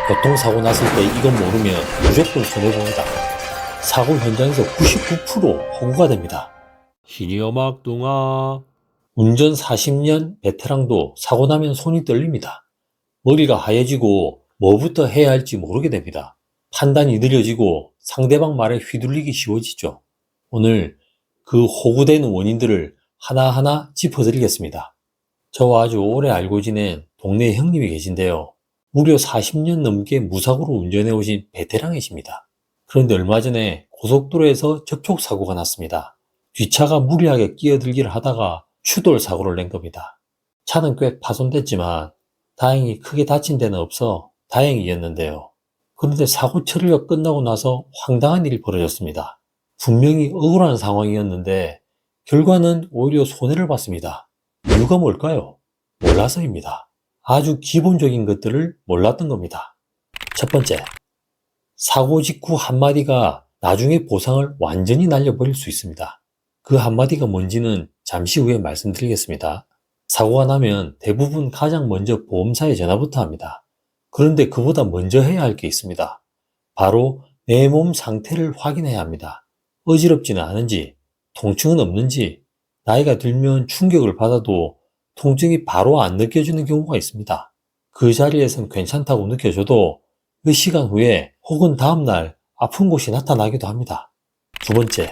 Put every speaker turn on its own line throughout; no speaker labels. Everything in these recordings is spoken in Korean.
교통사고 났을 때 이건 모르면 무조건 손해봅니다. 사고 현장에서 99% 허구가 됩니다. 시니어막둥아. 운전 40년 베테랑도 사고 나면 손이 떨립니다. 머리가 하얘지고 뭐부터 해야 할지 모르게 됩니다. 판단이 느려지고 상대방 말에 휘둘리기 쉬워지죠. 오늘 그 호구되는 원인들을 하나하나 짚어드리겠습니다. 저와 아주 오래 알고 지낸 동네 형님이 계신데요. 무려 40년 넘게 무사고로 운전해 오신 베테랑이십니다. 그런데 얼마 전에 고속도로에서 접촉사고가 났습니다. 뒷차가 무리하게 끼어들기를 하다가 추돌 사고를 낸 겁니다. 차는 꽤 파손됐지만 다행히 크게 다친 데는 없어 다행이었는데요. 그런데 사고 처리가 끝나고 나서 황당한 일이 벌어졌습니다. 분명히 억울한 상황이었는데 결과는 오히려 손해를 봤습니다. 이유가 뭘까요? 몰라서입니다. 아주 기본적인 것들을 몰랐던 겁니다. 첫 번째, 사고 직후 한마디가 나중에 보상을 완전히 날려버릴 수 있습니다. 그 한마디가 뭔지는 잠시 후에 말씀드리겠습니다. 사고가 나면 대부분 가장 먼저 보험사에 전화부터 합니다. 그런데 그보다 먼저 해야 할 게 있습니다. 바로 내 몸 상태를 확인해야 합니다. 어지럽지는 않은지, 통증은 없는지, 나이가 들면 충격을 받아도 통증이 바로 안 느껴지는 경우가 있습니다. 그 자리에선 괜찮다고 느껴져도 몇 시간 후에 혹은 다음날 아픈 곳이 나타나기도 합니다. 두 번째,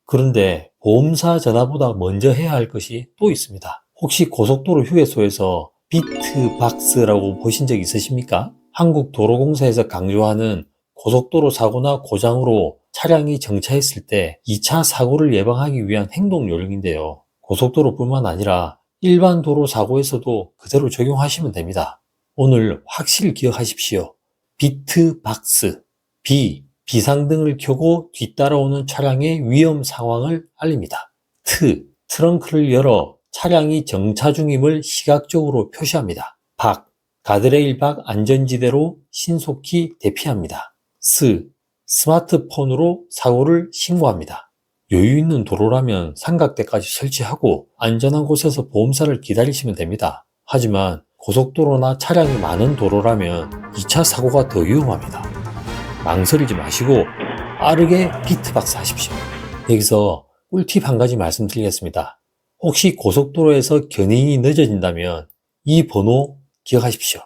그런데 보험사 전화보다 먼저 해야 할 것이 또 있습니다. 혹시 고속도로 휴게소에서 비트박스라고 보신 적 있으십니까? 한국도로공사에서 강조하는 고속도로 사고나 고장으로 차량이 정차했을 때 2차 사고를 예방하기 위한 행동 요령인데요. 고속도로뿐만 아니라 일반 도로 사고에서도 그대로 적용하시면 됩니다. 오늘 확실히 기억하십시오. 비트박스, 비상등을 켜고 뒤따라오는 차량의 위험 상황을 알립니다. 트렁크를 열어 차량이 정차 중임을 시각적으로 표시합니다. 가드레일 밖 안전지대로 신속히 대피합니다. 스마트폰으로 사고를 신고합니다. 여유 있는 도로라면 삼각대까지 설치하고 안전한 곳에서 보험사를 기다리시면 됩니다. 하지만 고속도로나 차량이 많은 도로라면 2차 사고가 더 위험합니다. 망설이지 마시고 빠르게 비트박스 하십시오. 여기서 꿀팁 한 가지 말씀드리겠습니다. 혹시 고속도로에서 견인이 늦어진다면 이 번호 기억하십시오.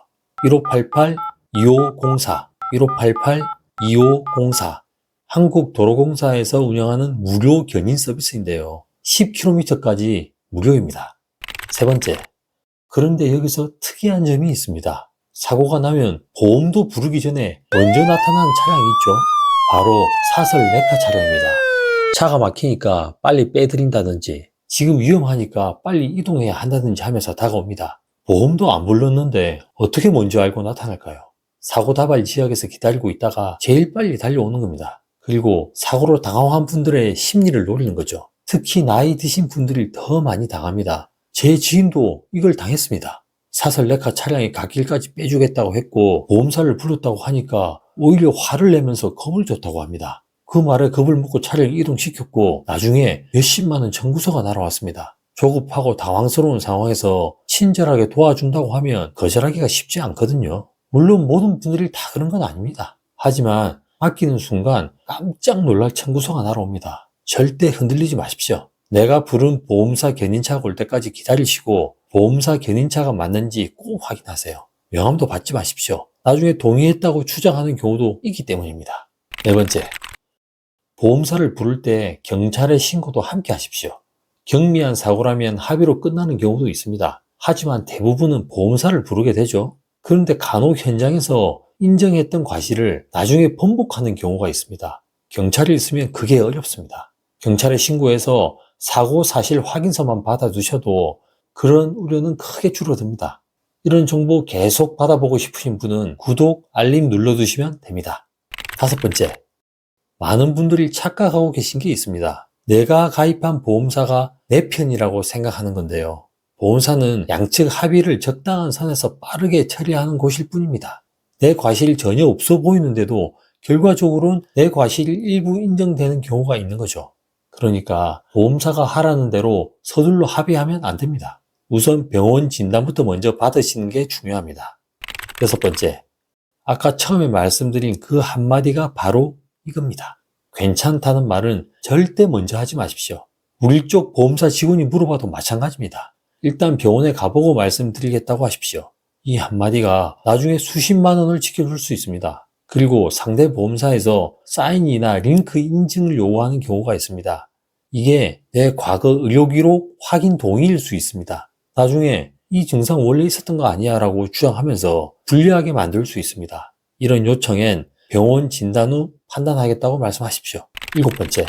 1588-2504, 1588-2504. 한국도로공사에서 운영하는 무료 견인 서비스인데요. 10km까지 무료입니다. 세 번째, 그런데 여기서 특이한 점이 있습니다. 사고가 나면 보험도 부르기 전에 먼저 나타나는 차량이 있죠. 바로 사설 레카 차량입니다. 차가 막히니까 빨리 빼드린다든지 지금 위험하니까 빨리 이동해야 한다든지 하면서 다가옵니다. 보험도 안 불렀는데 어떻게 먼저 알고 나타날까요? 사고 다발 지역에서 기다리고 있다가 제일 빨리 달려오는 겁니다. 그리고 사고로 당황한 분들의 심리를 노리는 거죠. 특히 나이 드신 분들이 더 많이 당합니다. 제 지인도 이걸 당했습니다. 사설 레카 차량이 갓길까지 빼주겠다고 했고 보험사를 불렀다고 하니까 오히려 화를 내면서 겁을 줬다고 합니다. 그 말에 겁을 먹고 차량을 이동시켰고 나중에 몇십만 원 청구서가 날아왔습니다. 조급하고 당황스러운 상황에서 친절하게 도와준다고 하면 거절하기가 쉽지 않거든요. 물론 모든 분들이 다 그런 건 아닙니다. 하지만 맡기는 순간 깜짝 놀랄 청구서가 날아옵니다. 절대 흔들리지 마십시오. 내가 부른 보험사 견인차가 올 때까지 기다리시고 보험사 견인차가 맞는지 꼭 확인하세요. 명함도 받지 마십시오. 나중에 동의했다고 주장하는 경우도 있기 때문입니다. 네 번째, 보험사를 부를 때 경찰에 신고도 함께 하십시오. 경미한 사고라면 합의로 끝나는 경우도 있습니다. 하지만 대부분은 보험사를 부르게 되죠. 그런데 간혹 현장에서 인정했던 과실을 나중에 번복하는 경우가 있습니다. 경찰이 있으면 그게 어렵습니다. 경찰에 신고해서 사고 사실 확인서만 받아두셔도 그런 우려는 크게 줄어듭니다. 이런 정보 계속 받아보고 싶으신 분은 구독, 알림 눌러두시면 됩니다. 다섯 번째, 많은 분들이 착각하고 계신 게 있습니다. 내가 가입한 보험사가 내 편이라고 생각하는 건데요. 보험사는 양측 합의를 적당한 선에서 빠르게 처리하는 곳일 뿐입니다. 내 과실이 전혀 없어 보이는데도 결과적으로는 내 과실이 일부 인정되는 경우가 있는 거죠. 그러니까 보험사가 하라는 대로 서둘러 합의하면 안 됩니다. 우선 병원 진단부터 먼저 받으시는 게 중요합니다. 여섯 번째, 아까 처음에 말씀드린 그 한마디가 바로 이겁니다. 괜찮다는 말은 절대 먼저 하지 마십시오. 우리 쪽 보험사 직원이 물어봐도 마찬가지입니다. 일단 병원에 가보고 말씀드리겠다고 하십시오. 이 한마디가 나중에 수십만 원을 지켜줄 수 있습니다. 그리고 상대 보험사에서 사인이나 링크 인증을 요구하는 경우가 있습니다. 이게 내 과거 의료기록 확인 동의일 수 있습니다. 나중에 이 증상 원래 있었던 거 아니야 라고 주장하면서 불리하게 만들 수 있습니다. 이런 요청엔 병원 진단 후 판단하겠다고 말씀하십시오. 7번째,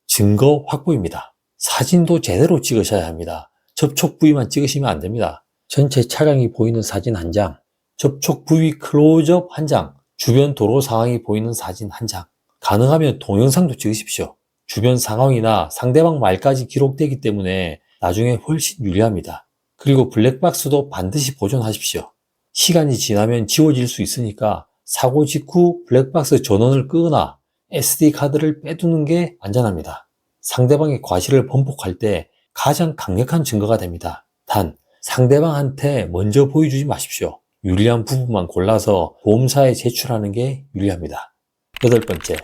증거 확보입니다. 사진도 제대로 찍으셔야 합니다. 접촉 부위만 찍으시면 안 됩니다. 전체 차량이 보이는 사진 한 장, 접촉 부위 클로즈업 한 장, 주변 도로 상황이 보이는 사진 한 장, 가능하면 동영상도 찍으십시오. 주변 상황이나 상대방 말까지 기록되기 때문에 나중에 훨씬 유리합니다. 그리고 블랙박스도 반드시 보존하십시오. 시간이 지나면 지워질 수 있으니까 사고 직후 블랙박스 전원을 끄거나 SD카드를 빼두는 게 안전합니다. 상대방의 과실을 번복할 때 가장 강력한 증거가 됩니다. 단, 상대방한테 먼저 보여주지 마십시오. 유리한 부분만 골라서 보험사에 제출하는 게 유리합니다. 8번째,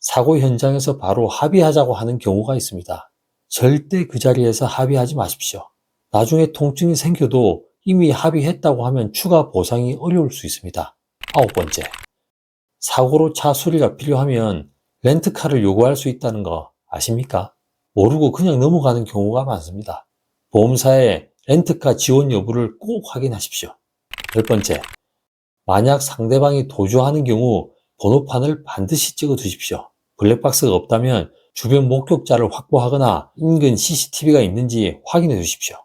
사고 현장에서 바로 합의하자고 하는 경우가 있습니다. 절대 그 자리에서 합의하지 마십시오. 나중에 통증이 생겨도 이미 합의했다고 하면 추가 보상이 어려울 수 있습니다. 9번째, 사고로 차 수리가 필요하면 렌트카를 요구할 수 있다는 거 아십니까? 모르고 그냥 넘어가는 경우가 많습니다. 보험사의 렌트카 지원 여부를 꼭 확인하십시오. 10번째, 만약 상대방이 도주하는 경우 번호판을 반드시 찍어 두십시오. 블랙박스가 없다면 주변 목격자를 확보하거나 인근 CCTV가 있는지 확인해 주십시오.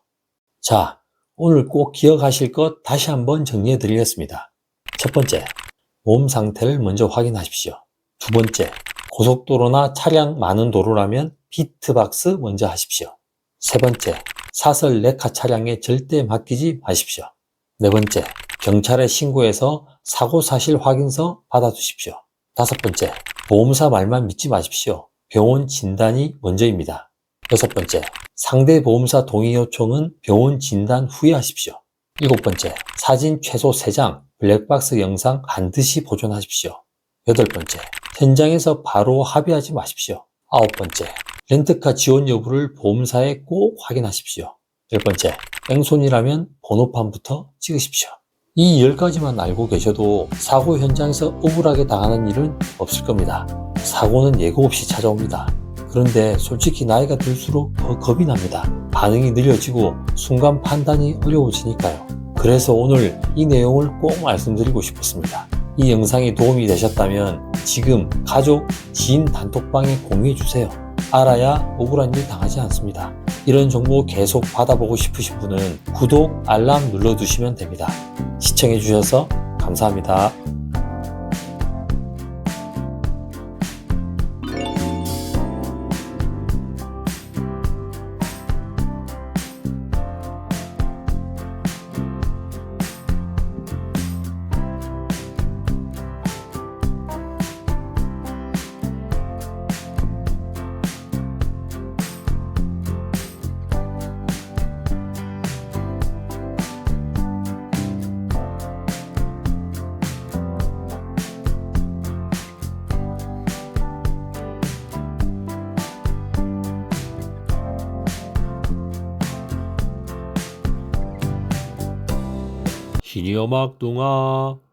자, 오늘 꼭 기억하실 것 다시 한번 정리해 드리겠습니다. 첫 번째, 몸 상태를 먼저 확인하십시오. 두 번째, 고속도로나 차량 많은 도로라면 비트박스 먼저 하십시오. 세 번째, 사설 레카 차량에 절대 맡기지 마십시오. 네 번째, 경찰에 신고해서 사고 사실 확인서 받아두십시오. 다섯 번째, 보험사 말만 믿지 마십시오. 병원 진단이 먼저입니다. 여섯 번째, 상대 보험사 동의 요청은 병원 진단 후에 하십시오. 일곱 번째, 사진 최소 3장, 블랙박스 영상 반드시 보존하십시오. 여덟 번째, 현장에서 바로 합의하지 마십시오. 아홉 번째, 렌트카 지원 여부를 보험사에 꼭 확인하십시오. 열 번째, 뺑소니라면 번호판부터 찍으십시오. 이 10가지만 알고 계셔도 사고 현장에서 억울하게 당하는 일은 없을 겁니다. 사고는 예고 없이 찾아옵니다. 그런데 솔직히 나이가 들수록 더 겁이 납니다. 반응이 느려지고 순간 판단이 어려워지니까요. 그래서 오늘 이 내용을 꼭 말씀드리고 싶었습니다. 이 영상이 도움이 되셨다면 지금 가족, 지인 단톡방에 공유해주세요. 알아야 억울한 일 당하지 않습니다. 이런 정보 계속 받아보고 싶으신 분은 구독, 알람 눌러두시면 됩니다. 시청해주셔서 감사합니다. 시니어막둥아